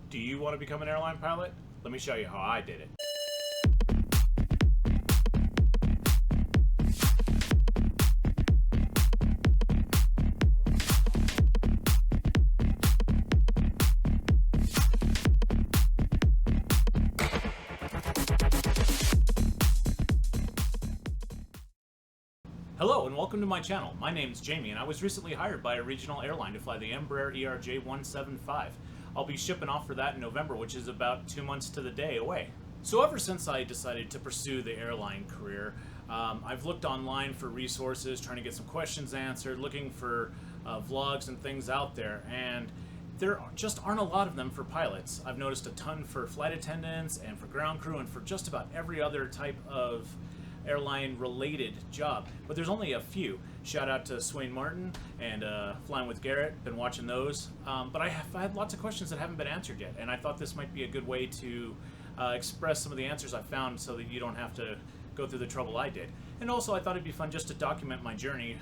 Do you want to become an airline pilot? Let me show you how I did it. Hello and welcome to my channel. My name's Jamie and I was recently hired by a regional airline to fly the Embraer ERJ-175. I'll be shipping off for that in November, which is about 2 months to the day away. So ever since I decided to pursue the airline career, I've looked online for resources, trying to get some questions answered, looking for vlogs and things out there, and there just aren't a lot of them for pilots. I've noticed a ton for flight attendants and for ground crew and for just about every other type of airline related job, but there's only a few. Shout out to Swain Martin and Flying with Garrett, been watching those, but I had lots of questions that haven't been answered yet, and I thought this might be a good way to express some of the answers I found so that you don't have to go through the trouble I did. And also I thought it'd be fun just to document my journey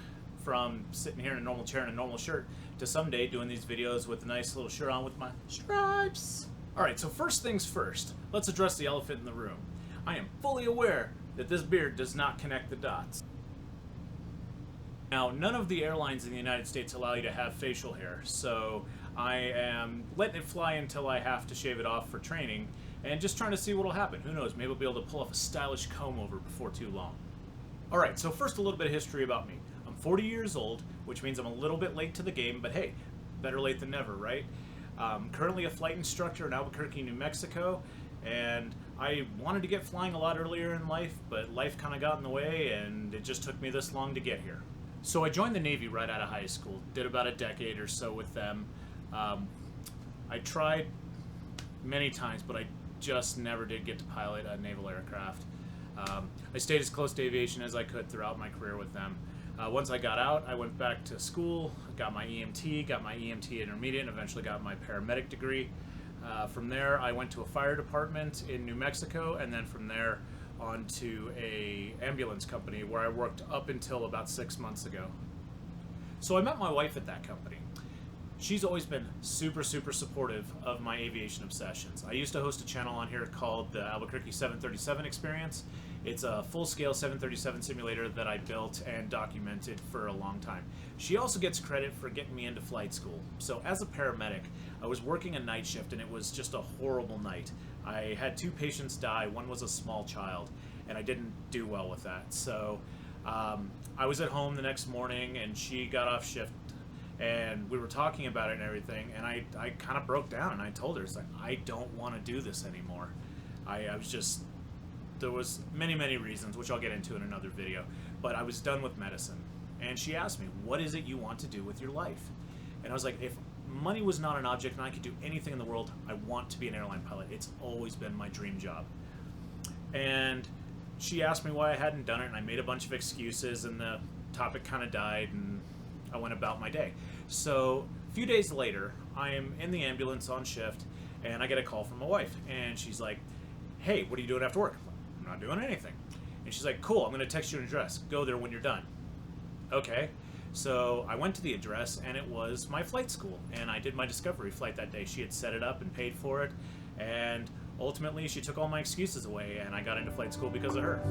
from sitting here in a normal chair and a normal shirt to someday doing these videos with a nice little shirt on with my stripes. Alright, so first things first, let's address the elephant in the room. I am fully aware that this beard does not connect the dots. Now, none of the airlines in the United States allow you to have facial hair, so I am letting it fly until I have to shave it off for training, and just trying to see what'll happen. Who knows, maybe I'll be able to pull off a stylish comb over before too long. Alright, so first a little bit of history about me. I'm 40 years old, which means I'm a little bit late to the game, but hey, better late than never, right? I'm currently a flight instructor in Albuquerque, New Mexico, and I wanted to get flying a lot earlier in life, but life kind of got in the way and it just took me this long to get here. So I joined the Navy right out of high school, did about a decade or so with them. I tried many times, but I just never did get to pilot a naval aircraft. I stayed as close to aviation as I could throughout my career with them. Once I got out, I went back to school, got my EMT intermediate, and eventually got my paramedic degree. From there, I went to a fire department in New Mexico, and then from there on to a ambulance company where I worked up until about 6 months ago. So I met my wife at that company. She's always been super supportive of my aviation obsessions. I used to host a channel on here called the Albuquerque 737 Experience. It's a full-scale 737 simulator that I built and documented for a long time. She also gets credit for getting me into flight school. So as a paramedic, I was working a night shift and it was just a horrible night. I had 2 patients die, one was a small child, and I didn't do well with that. So I was at home the next morning and she got off shift and we were talking about it and everything, and I kind of broke down and I told her, it's like, I don't want to do this anymore. I was just, there was many reasons, which I'll get into in another video, but I was done with medicine. And she asked me, what is it you want to do with your life? And I was like, if money was not an object and I could do anything in the world, I want to be an airline pilot. It's always been my dream job. And she asked me why I hadn't done it, and I made a bunch of excuses, and the topic kind of died, and I went about my day. So a few days later, I am in the ambulance on shift, and I get a call from my wife, and she's like, hey, what are you doing after work? I'm not doing anything. And she's like, cool, I'm going to text you an address. Go there when you're done. Okay. So I went to the address, and it was my flight school, and I did my discovery flight that day. She had set it up and paid for it, and ultimately she took all my excuses away, and I got into flight school because of her.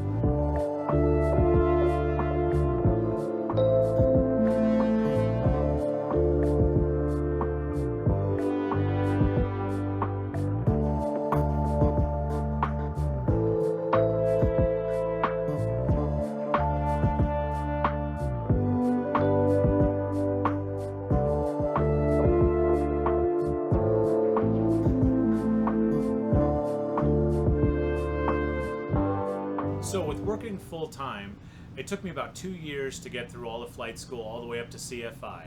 So with working full-time, it took me about 2 years to get through all the flight school, all the way up to CFI.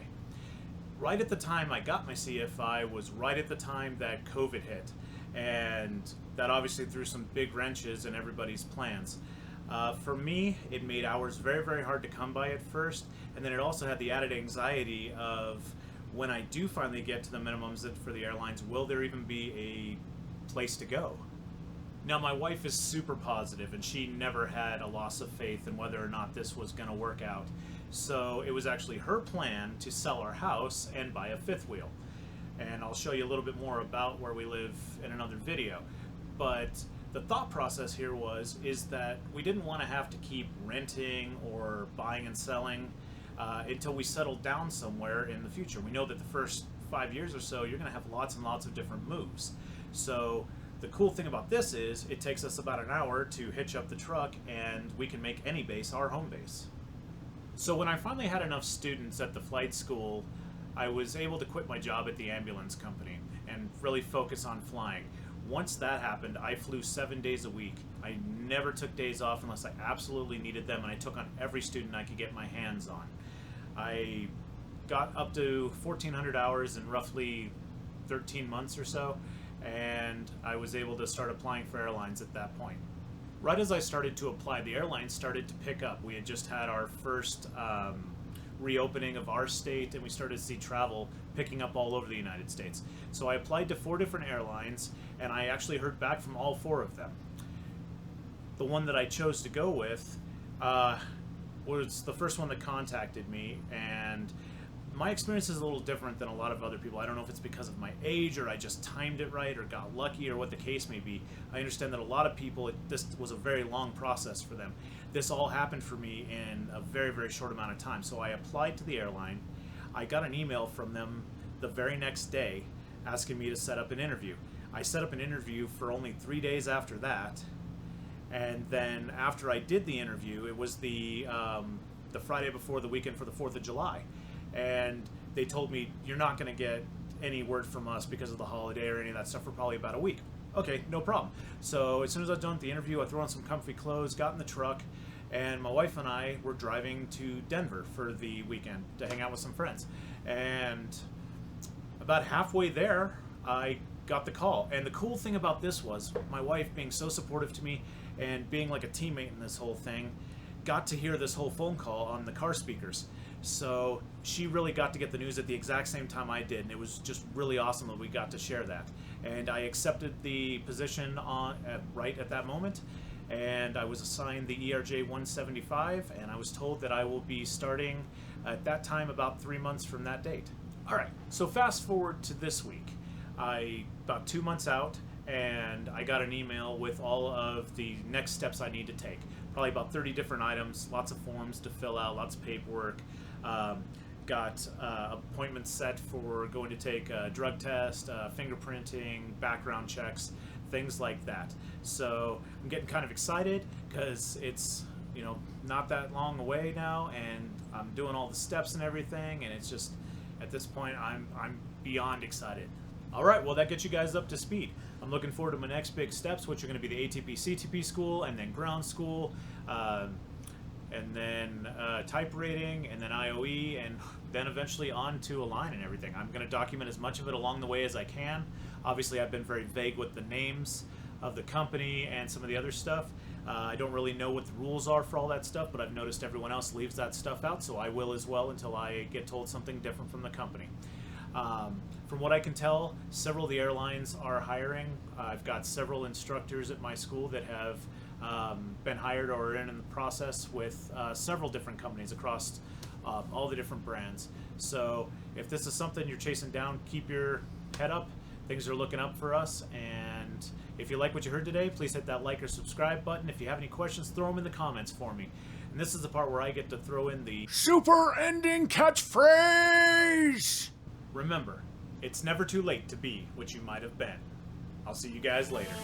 Right at the time I got my CFI was right at the time that COVID hit, and that obviously threw some big wrenches in everybody's plans. For me, it made hours very hard to come by at first, and then it also had the added anxiety of, when I do finally get to the minimums for the airlines, will there even be a place to go? Now, my wife is super positive, and she never had a loss of faith in whether or not this was going to work out. So it was actually her plan to sell our house and buy a fifth wheel. and I'll show you a little bit more about where we live in another video. But the thought process here is that we didn't want to have to keep renting or buying and selling until we settled down somewhere in the future. We know that the first 5 years or so, you're going to have lots and lots of different moves. So the cool thing about this is it takes us about an hour to hitch up the truck, and we can make any base our home base. So when I finally had enough students at the flight school, I was able to quit my job at the ambulance company and really focus on flying. Once that happened, I flew 7 days a week. I never took days off unless I absolutely needed them, and I took on every student I could get my hands on. I got up to 1,400 hours in roughly 13 months or so, and I was able to start applying for airlines at that point. Right as I started to apply, the airlines started to pick up. We had just had our first reopening of our state, and we started to see travel picking up all over the United States. So I applied to 4 different airlines, and I actually heard back from all 4 of them. The one that I chose to go with was the first one that contacted me, and my experience is a little different than a lot of other people. I don't know if it's because of my age, or I just timed it right, or got lucky, or what the case may be. I understand that a lot of people, this was a very long process for them. This all happened for me in a very, very short amount of time. So I applied to the airline. I got an email from them the very next day asking me to set up an interview. I set up an interview for only 3 days after that. And then after I did the interview, it was the Friday before the weekend for the 4th of July. And they told me, you're not going to get any word from us because of the holiday or any of that stuff for probably about a week. Okay, no problem. So as soon as I was done with the interview, I threw on some comfy clothes, got in the truck, and my wife and I were driving to Denver for the weekend to hang out with some friends. And about halfway there, I got the call. And the cool thing about this was my wife being so supportive to me and being like a teammate in this whole thing, got to hear this whole phone call on the car speakers. So she really got to get the news at the exact same time I did, and it was just really awesome that we got to share that. And I accepted the position right at that moment, and I was assigned the ERJ 175, and I was told that I will be starting at that time about 3 months from that date. All right, so fast forward to this week. About 2 months out, and I got an email with all of the next steps I need to take. Probably about 30 different items, lots of forms to fill out, lots of paperwork. Got appointments set for going to take a drug test, fingerprinting, background checks, things like that. So I'm getting kind of excited because it's, you know, not that long away now, and I'm doing all the steps and everything, and it's just, at this point, I'm beyond excited. All right, well, that gets you guys up to speed. I'm looking forward to my next big steps, which are going to be the ATP CTP school, and then ground school, and then type rating, and then IOE, and then eventually on to Align and everything. I'm going to document as much of it along the way as I can. Obviously, I've been very vague with the names of the company and some of the other stuff. I don't really know what the rules are for all that stuff, but I've noticed everyone else leaves that stuff out, so I will as well until I get told something different from the company. From what I can tell, several of the airlines are hiring. I've got several instructors at my school that have been hired or are in the process with several different companies across all the different brands. So if this is something you're chasing down, keep your head up. Things are looking up for us, and if you like what you heard today, please hit that like or subscribe button. If you have any questions, throw them in the comments for me. And this is the part where I get to throw in the super ending catchphrase! Remember, it's never too late to be what you might have been. I'll see you guys later.